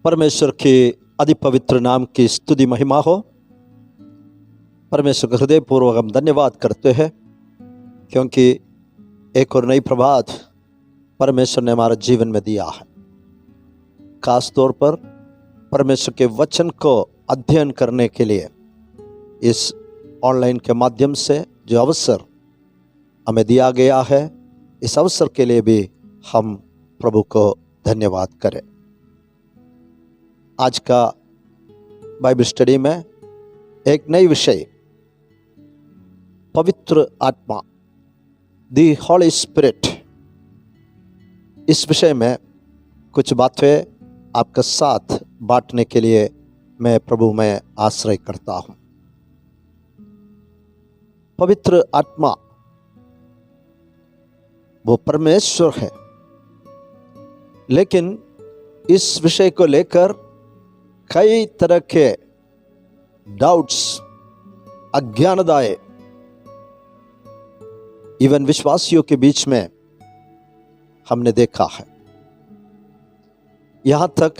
परमेश्वर के अति पवित्र नाम की स्तुति महिमा हो। परमेश्वर का हृदय पूर्वक हम धन्यवाद करते हैं क्योंकि एक और नई प्रभात परमेश्वर ने हमारे जीवन में दिया है। खास तौर पर परमेश्वर के वचन को अध्ययन करने के लिए इस ऑनलाइन के माध्यम से जो अवसर हमें दिया गया है, इस अवसर के लिए भी हम प्रभु को धन्यवाद करें। आज का बाइबल स्टडी में एक नई विषय पवित्र आत्मा, दी हॉली स्पिरिट, इस विषय में कुछ बातें आपके साथ बांटने के लिए मैं प्रभु में आश्रय करता हूं। पवित्र आत्मा वो परमेश्वर है, लेकिन इस विषय को लेकर कई तरह के डाउट्स, अज्ञानताएं इवन विश्वासियों के बीच में हमने देखा है। यहां तक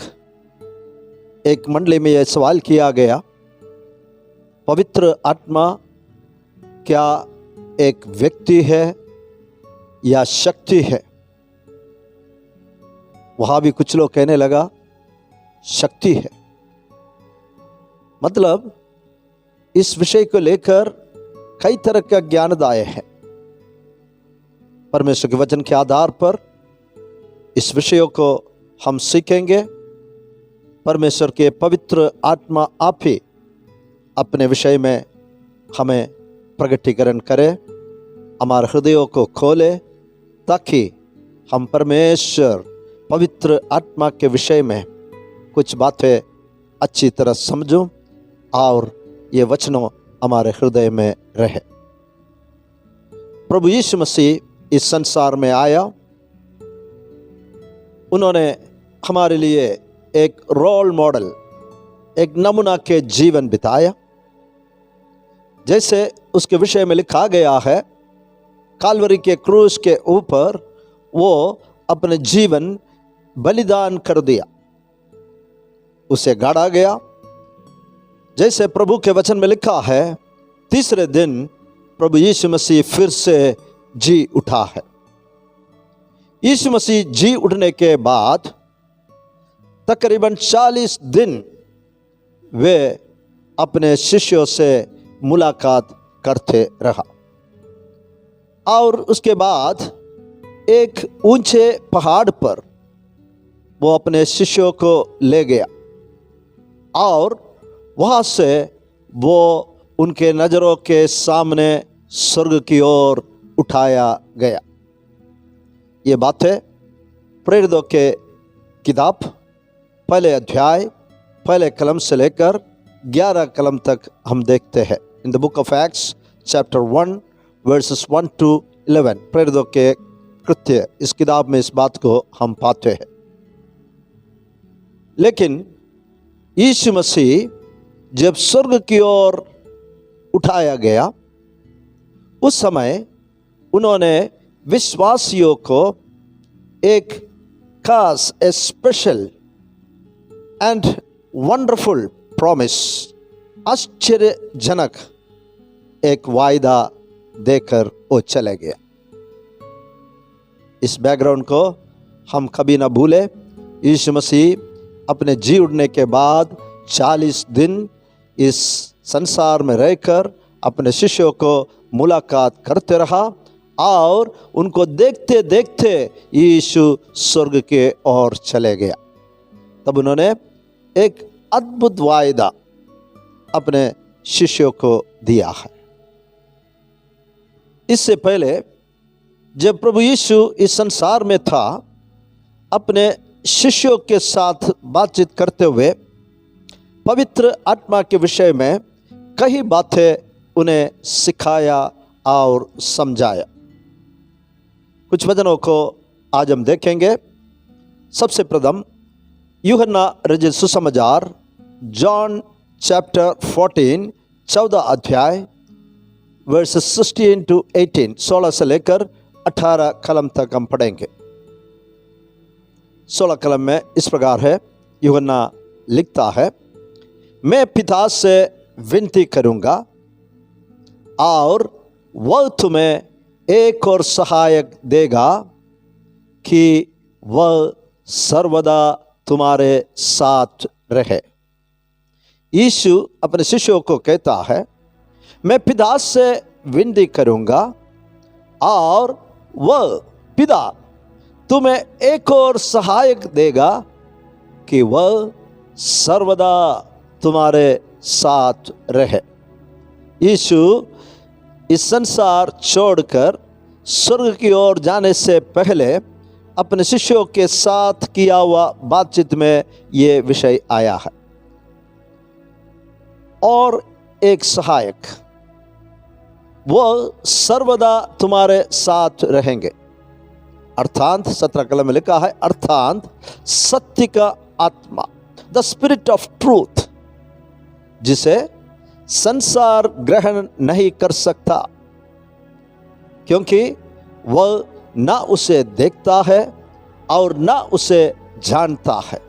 एक मंडली में यह सवाल किया गया, पवित्र आत्मा क्या एक व्यक्ति है या शक्ति है? वहां भी कुछ लोग कहने लगा शक्ति है। मतलब इस विषय को लेकर कई तरह के ज्ञानदाय है। परमेश्वर के वचन के आधार पर इस विषयों को हम सीखेंगे। परमेश्वर के पवित्र आत्मा आप ही अपने विषय में हमें प्रगटीकरण करे, हमारे हृदयों को खोले, ताकि हम परमेश्वर पवित्र आत्मा के विषय में कुछ बातें अच्छी तरह समझूं और ये वचनों हमारे हृदय में रहे। प्रभु यीशु मसीह इस संसार में आया, उन्होंने हमारे लिए एक रोल मॉडल, एक नमूना के जीवन बिताया। जैसे उसके विषय में लिखा गया है, काल्वरी के क्रूस के ऊपर वो अपने जीवन बलिदान कर दिया, उसे गाड़ा गया। जैसे प्रभु के वचन में लिखा है, तीसरे दिन प्रभु यीशु मसीह फिर से जी उठा है। यीशु मसीह जी उठने के बाद तकरीबन 40 दिन वे अपने शिष्यों से मुलाकात करते रहा और उसके बाद एक ऊंचे पहाड़ पर वो अपने शिष्यों को ले गया और वहाँ से वो उनके नज़रों के सामने स्वर्ग की ओर उठाया गया। ये बातें प्रेरितों के किताब पहले अध्याय पहले कलम से लेकर 11 कलम तक हम देखते हैं। In the book of acts chapter 1 versus 1 to 11, प्रेरितों के कृत्य, इस किताब में इस बात को हम पाते हैं। लेकिन यीशु मसीह जब स्वर्ग की ओर उठाया गया, उस समय उन्होंने विश्वासियों को एक खास, ए स्पेशल एंड वंडरफुल प्रॉमिस, आश्चर्यजनक एक वायदा देकर वो चले गया। इस बैकग्राउंड को हम कभी ना भूले। यीशु मसीह अपने जी उठने के बाद 40 दिन इस संसार में रहकर अपने शिष्यों को मुलाकात करते रहा और उनको देखते देखते यीशु स्वर्ग के ओर चले गया। तब उन्होंने एक अद्भुत वायदा अपने शिष्यों को दिया है। इससे पहले जब प्रभु यीशु इस संसार में था, अपने शिष्यों के साथ बातचीत करते हुए पवित्र आत्मा के विषय में कई बातें उन्हें सिखाया और समझाया। कुछ वचनों को आज हम देखेंगे। सबसे प्रथम यूहन्ना रचित सुसमाचार, जॉन चैप्टर 14, 14 अध्याय वर्सेस 16 to 18, 16 से लेकर 18 कलम तक हम पढ़ेंगे। 16 कलम में इस प्रकार है, यूहन्ना लिखता है, मैं पिता से विनती करूंगा और वह तुम्हें एक और सहायक देगा कि वह सर्वदा तुम्हारे साथ रहे। यीशु अपने शिष्यों को कहता है, मैं पिता से विनती करूंगा और वह पिता तुम्हें एक और सहायक देगा कि वह सर्वदा तुम्हारे साथ रहे। यीशु इस संसार छोड़कर स्वर्ग की ओर जाने से पहले अपने शिष्यों के साथ किया हुआ बातचीत में ये विषय आया है। और एक सहायक, वह सर्वदा तुम्हारे साथ रहेंगे। अर्थात 17 कलम में लिखा है, अर्थात सत्य का आत्मा, द स्पिरिट ऑफ ट्रूथ, जिसे संसार ग्रहण नहीं कर सकता, क्योंकि वह ना उसे देखता है और ना उसे जानता है।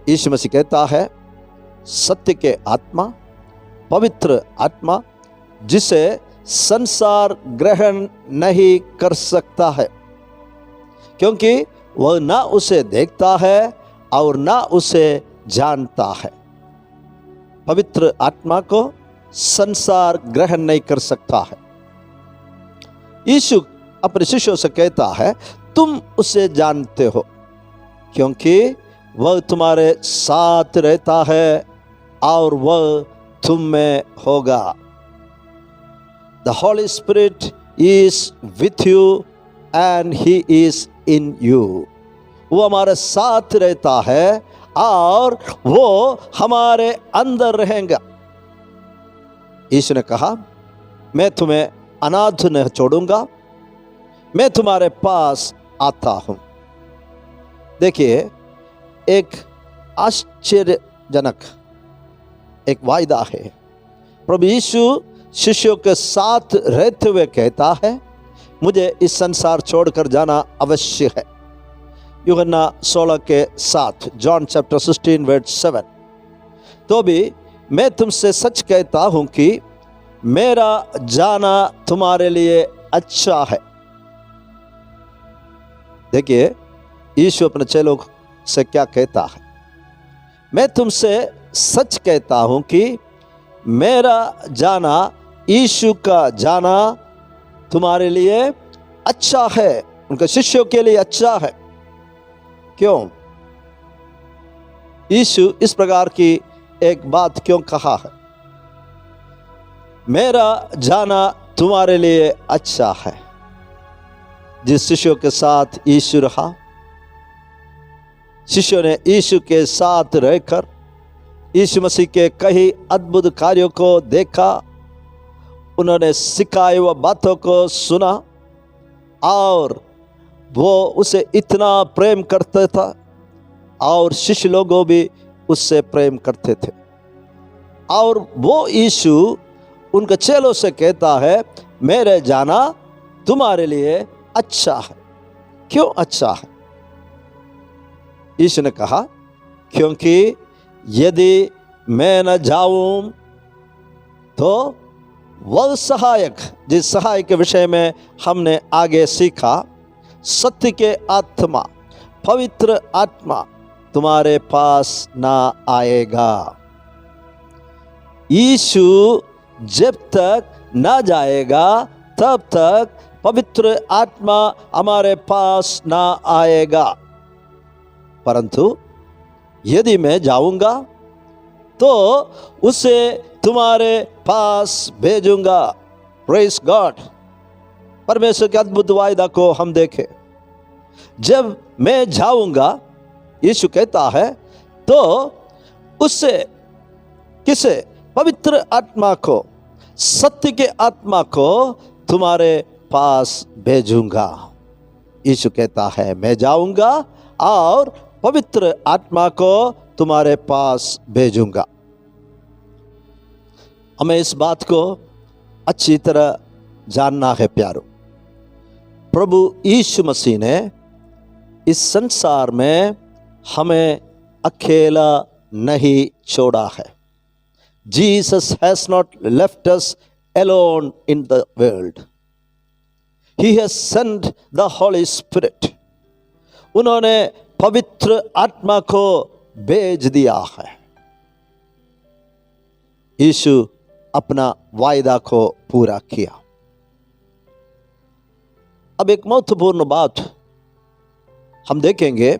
यीशु मसीह कहता है, सत्य के आत्मा, पवित्र आत्मा, जिसे संसार ग्रहण नहीं कर सकता है, क्योंकि वह ना उसे देखता है और ना उसे जानता है। पवित्र आत्मा को संसार ग्रहण नहीं कर सकता है। यीशु अपने शिष्यों से कहता है, तुम उसे जानते हो, क्योंकि वह तुम्हारे साथ रहता है और वह तुम में होगा। The Holy Spirit is with you and He is in you. वो हमारे साथ रहता है और वो हमारे अंदर रहेगा। यीशु ने कहा, मैं तुम्हें अनाथ न छोड़ूंगा, मैं तुम्हारे पास आता हूं। देखिए, एक आश्चर्यजनक एक वायदा है। प्रभु यीशु शिष्यों के साथ रहते हुए कहता है, मुझे इस संसार छोड़कर जाना अवश्य है। यूहन्ना 16:7, जॉन चैप्टर 16 वर्स 7। तो भी मैं तुमसे सच कहता हूं कि मेरा जाना तुम्हारे लिए अच्छा है। देखिए, यीशु अपने चेलों से क्या कहता है, मैं तुमसे सच कहता हूं कि मेरा जाना, यीशु का जाना तुम्हारे लिए अच्छा है, उनके शिष्यों के लिए अच्छा है। क्यों? यीशु इस प्रकार की एक बात क्यों कहा है? मेरा जाना तुम्हारे लिए अच्छा है। जिस शिष्यों के साथ यीशु रहा, शिष्यों ने यीशु के साथ रहकर यीशु मसीह के कई अद्भुत कार्यों को देखा, उन्होंने सिखाए हुए बातों को सुना और वो उसे इतना प्रेम करते था और शिष्य लोगों भी उससे प्रेम करते थे। और वो यीशु उनके चेलों से कहता है, मेरे जाना तुम्हारे लिए अच्छा है। क्यों अच्छा है? यीशु ने कहा, क्योंकि यदि मैं न जाऊं तो वह सहायक, जिस सहायक के विषय में हमने आगे सीखा, सत्य के आत्मा, पवित्र आत्मा तुम्हारे पास ना आएगा। यीशु जब तक ना जाएगा तब तक पवित्र आत्मा हमारे पास ना आएगा। परंतु यदि मैं जाऊंगा तो उसे तुम्हारे पास भेजूंगा। Praise God. परमेश्वर के अद्भुत वायदा को हम देखें। जब मैं जाऊंगा, यीशु कहता है, तो उससे, किसे? पवित्र आत्मा को, सत्य के आत्मा को तुम्हारे पास भेजूंगा। यीशु कहता है, मैं जाऊंगा और पवित्र आत्मा को तुम्हारे पास भेजूंगा। हमें इस बात को अच्छी तरह जानना है प्यारो। प्रभु यीशु मसीह ने इस संसार में हमें अकेला नहीं छोड़ा है। Jesus has not left us alone in the world. He has sent the Holy Spirit. उन्होंने पवित्र आत्मा को भेज दिया है। यीशु अपना वायदा को पूरा किया। अब एक महत्वपूर्ण बात हम देखेंगे।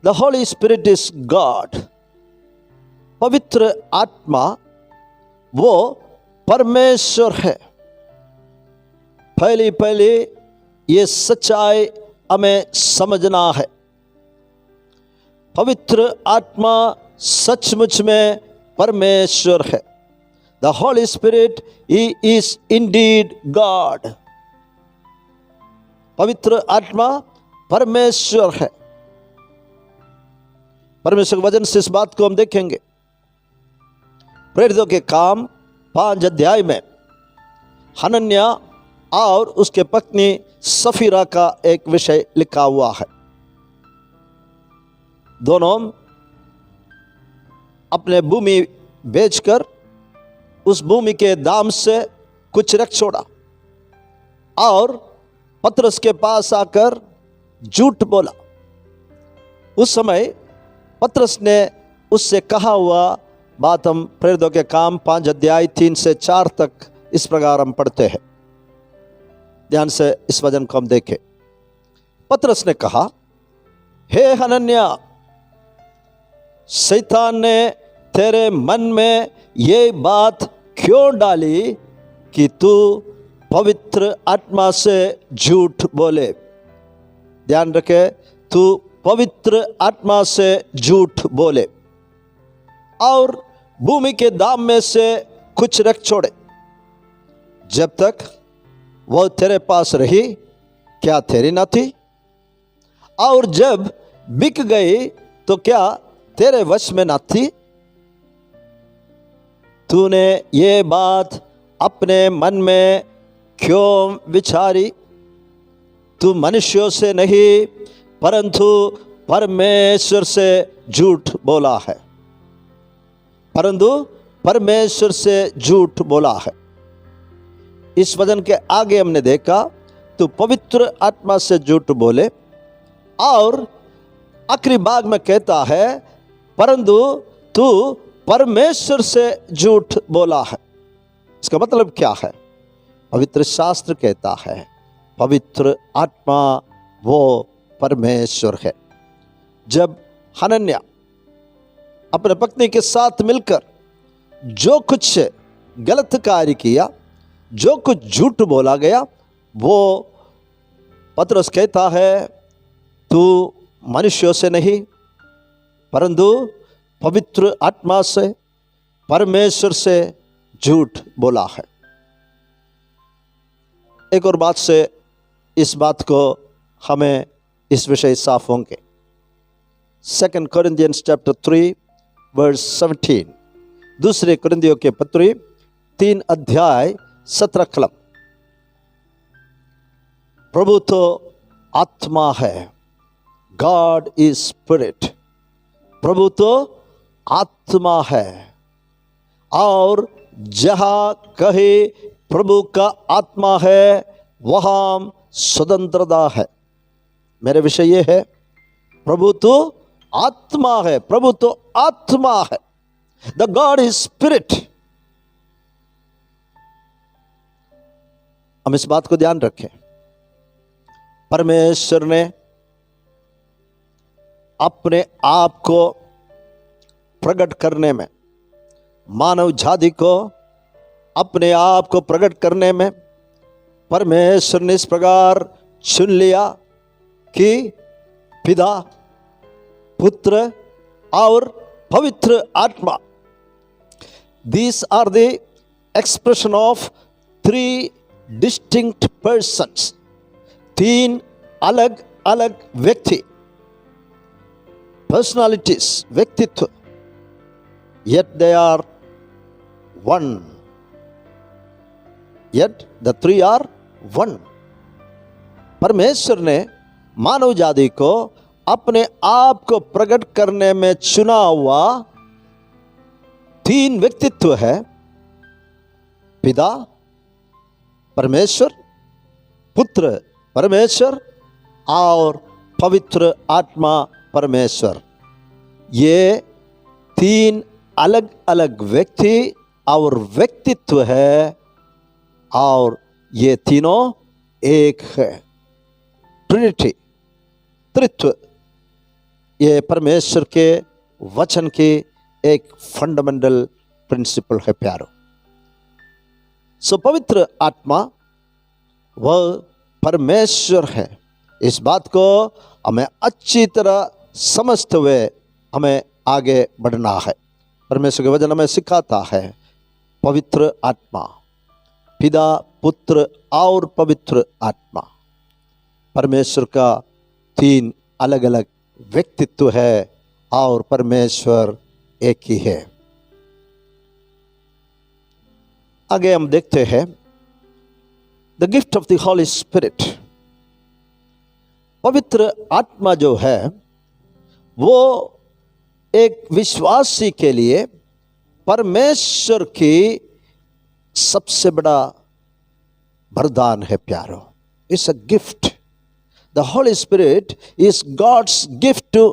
The Holy Spirit is God. पवित्र आत्मा वो परमेश्वर है। पहले ये सच्चाई हमें समझना है। पवित्र आत्मा सचमुच में परमेश्वर है। The Holy Spirit, He is indeed God. पवित्र आत्मा परमेश्वर है। परमेश्वर के वचन से इस बात को हम देखेंगे। प्रेरितों के काम 5 अध्याय में हनन्या और उसके पत्नी सफीरा का एक विषय लिखा हुआ है। दोनों अपने भूमि बेचकर उस भूमि के दाम से कुछ रख छोड़ा और पतरस के पास आकर झूठ बोला। उस समय पतरस ने उससे कहा हुआ बात हम प्रेरितों के काम 5 अध्याय 3 से 4 तक इस प्रकार हम पढ़ते हैं। ध्यान से इस वचन को हम देखें। पतरस ने कहा, हे हनन्या, शैतान ने तेरे मन में ये बात क्यों डाली कि तू पवित्र आत्मा से झूठ बोले। ध्यान रखे, तू पवित्र आत्मा से झूठ बोले और भूमि के दाम में से कुछ रख छोड़े। जब तक वह तेरे पास रही, क्या तेरी न थी? और जब बिक गई तो क्या तेरे वश में न थी? तूने ये बात अपने मन में क्यों विचारी? तू मनुष्यों से नहीं परंतु परमेश्वर से झूठ बोला है। परंतु परमेश्वर से झूठ बोला है। इस वचन के आगे हमने देखा, तू पवित्र आत्मा से झूठ बोले, और आखिरी भाग में कहता है परंतु तू परमेश्वर से झूठ बोला है। इसका मतलब क्या है? पवित्र शास्त्र कहता है पवित्र आत्मा वो परमेश्वर है। जब हनन्या अपने पत्नी के साथ मिलकर जो कुछ गलत कार्य किया, जो कुछ झूठ बोला गया, वो पतरस कहता है तू मनुष्यों से नहीं परंतु पवित्र आत्मा से, परमेश्वर से झूठ बोला है। एक और बात से इस बात को हमें इस विषय साफ होंगे। 2 Corinthians chapter 3 verse 17, दूसरे कुरिन्थियों के पत्री 3 अध्याय 17 कलम। प्रभु तो आत्मा है, गॉड इज स्पिरिट। प्रभु तो आत्मा है, और जहां कहे प्रभु का आत्मा है वहां स्वतंत्रता है। मेरे विषय ये है, प्रभु तो आत्मा है, प्रभु तो आत्मा है। The God is spirit. हम इस बात को ध्यान रखें। परमेश्वर ने अपने आप को प्रकट करने में, मानव जाति को अपने आप को प्रकट करने में परमेश्वर ने इस प्रकार चुन लिया कि पिता, पुत्र और पवित्र आत्मा, these are the expression of 3 distinct persons, 3 अलग अलग व्यक्ति, personalities, व्यक्तित्व, yet they are one, yet the 3 are one। परमेश्वर ने मानव जाति को अपने आप को प्रकट करने में चुना हुआ 3 व्यक्तित्व है, पिता परमेश्वर, पुत्र परमेश्वर और पवित्र आत्मा परमेश्वर। ये 3 अलग अलग व्यक्ति और व्यक्तित्व है और ये तीनों एक है। ट्रिनिटी, त्रित्व, ये परमेश्वर के वचन की एक फंडामेंटल प्रिंसिपल है प्यारो। सो पवित्र आत्मा वह परमेश्वर है। इस बात को हमें अच्छी तरह समझते हुए हमें आगे बढ़ना है। परमेश्वर के वचन हमें सिखाता है पवित्र आत्मा, पिता पुत्र और पवित्र आत्मा, परमेश्वर का 3 अलग अलग व्यक्तित्व है और परमेश्वर एक ही है। आगे हम देखते हैं the gift of the Holy spirit. पवित्र आत्मा जो है वो एक विश्वासी के लिए परमेश्वर की सबसे बड़ा वरदान है प्यारो। It's a gift. The Holy Spirit is God's gift to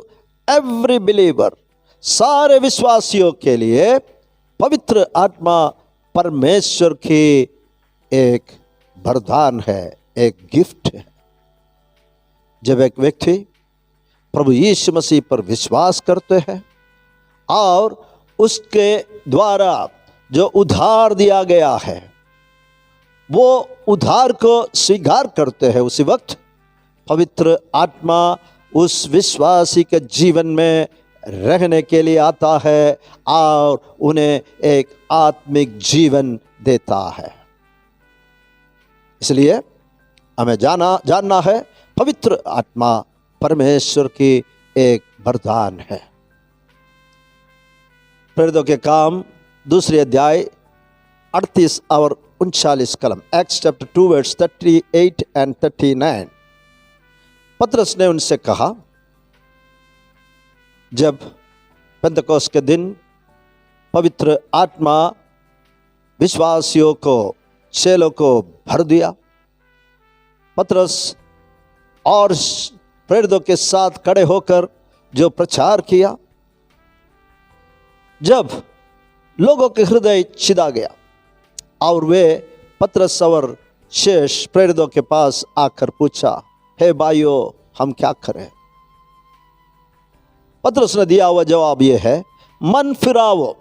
every believer. सारे विश्वासियों के लिए पवित्र आत्मा परमेश्वर की एक वरदान है, एक गिफ्ट है। जब एक व्यक्ति प्रभु यीशु मसीह पर विश्वास करते हैं और उसके द्वारा जो उद्धार दिया गया है वो उद्धार को स्वीकार करते हैं, उसी वक्त पवित्र आत्मा उस विश्वासी के जीवन में रहने के लिए आता है और उन्हें एक आत्मिक जीवन देता है। इसलिए हमें जानना है पवित्र आत्मा परमेश्वर की एक वरदान है। प्रेरितों के काम 2 अध्याय 38 और 39 कलम, एक्ट्स चैप्टर 2 वर्स 38 एंड 39। पतरस ने उनसे कहा, जब पेंतकोस्त के दिन पवित्र आत्मा विश्वासियों को, चेलों को भर दिया, पतरस और प्रेरितों के साथ खड़े होकर जो प्रचार किया, जब लोगों के हृदय छिदा गया और वे पतरस और शेष प्रेरितों के पास आकर पूछा, हे भाइयों हम क्या करें? पतरस ने दिया हुआ जवाब यह है, मन फिरावो।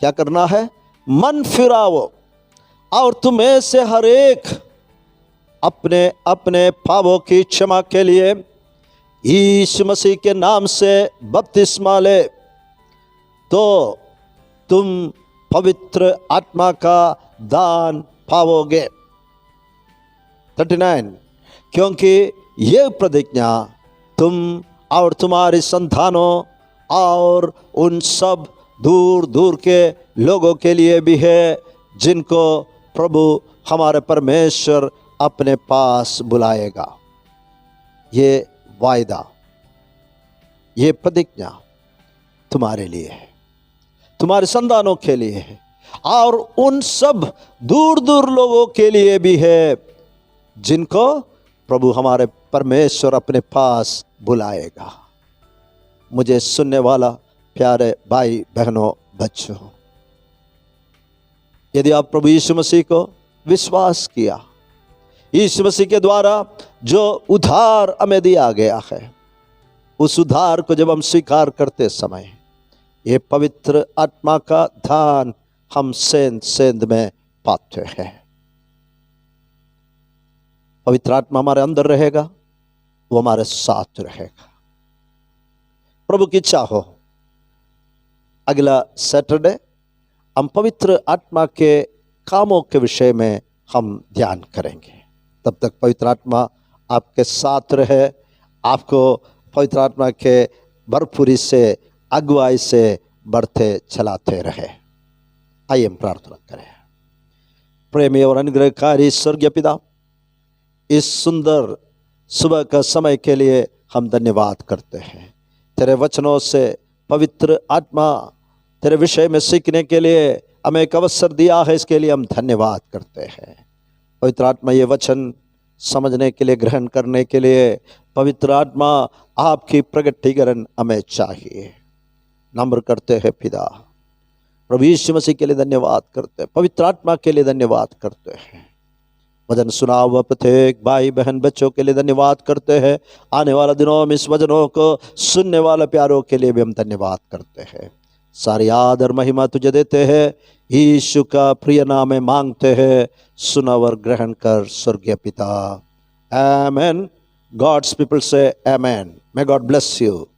क्या करना है? मन फिरावो और तुम्हें से हर एक अपने अपने पापों की क्षमा के लिए यीशु मसीह के नाम से बपतिस्मा ले, तो तुम पवित्र आत्मा का दान पाओगे। 39, क्योंकि ये प्रतिज्ञा तुम और तुम्हारी संतानों और उन सब दूर दूर के लोगों के लिए भी है जिनको प्रभु हमारे परमेश्वर अपने पास बुलाएगा। ये वायदा, ये प्रतिज्ञा तुम्हारे लिए है, तुम्हारे संतानों के लिए है और उन सब दूर दूर लोगों के लिए भी है जिनको प्रभु हमारे परमेश्वर अपने पास बुलाएगा। मुझे सुनने वाला प्यारे भाई बहनों बच्चों, यदि आप प्रभु यीशु मसीह को विश्वास किया, यीशु मसीह के द्वारा जो उद्धार हमें दिया गया है, उस उद्धार को जब हम स्वीकार करते समय ये पवित्र आत्मा का दान हम सेंध सेंध में पाते हैं। पवित्र आत्मा हमारे अंदर रहेगा, वो हमारे साथ रहेगा। प्रभु की इच्छा हो अगला सैटरडे हम पवित्र आत्मा के कामों के विषय में हम ध्यान करेंगे। तब तक पवित्र आत्मा आपके साथ रहे, आपको पवित्र आत्मा के भरपूरी से अगुवाई से बढ़ते चलाते रहे। आइए हम प्रार्थना करें। प्रेमी और अनुग्रहकारी स्वर्गीय पिता, इस सुंदर सुबह का समय के लिए हम धन्यवाद करते हैं। तेरे वचनों से पवित्र आत्मा तेरे विषय में सीखने के लिए हमें एक अवसर दिया है, इसके लिए हम धन्यवाद करते हैं। पवित्र आत्मा ये वचन समझने के लिए, ग्रहण करने के लिए पवित्र आत्मा आपकी प्रगटीकरण हमें चाहिए। नम्र करते हैं पिता, प्रभु यीशु मसीह के लिए धन्यवाद करते हैं, पवित्र आत्मा के लिए धन्यवाद करते हैं। वचन सुना हुआ प्रत्येक भाई बहन बच्चों के लिए धन्यवाद करते हैं। आने वाले दिनों में इस वचनों को सुनने वाले प्यारों के लिए भी हम धन्यवाद करते हैं। सारी आदर महिमा तुझे देते हैं, यीशु का प्रिय नाम में मांगते हैं, सुना और ग्रहण कर स्वर्गीय पिता। आमेन। गॉड्स पीपल से amen. May God bless you.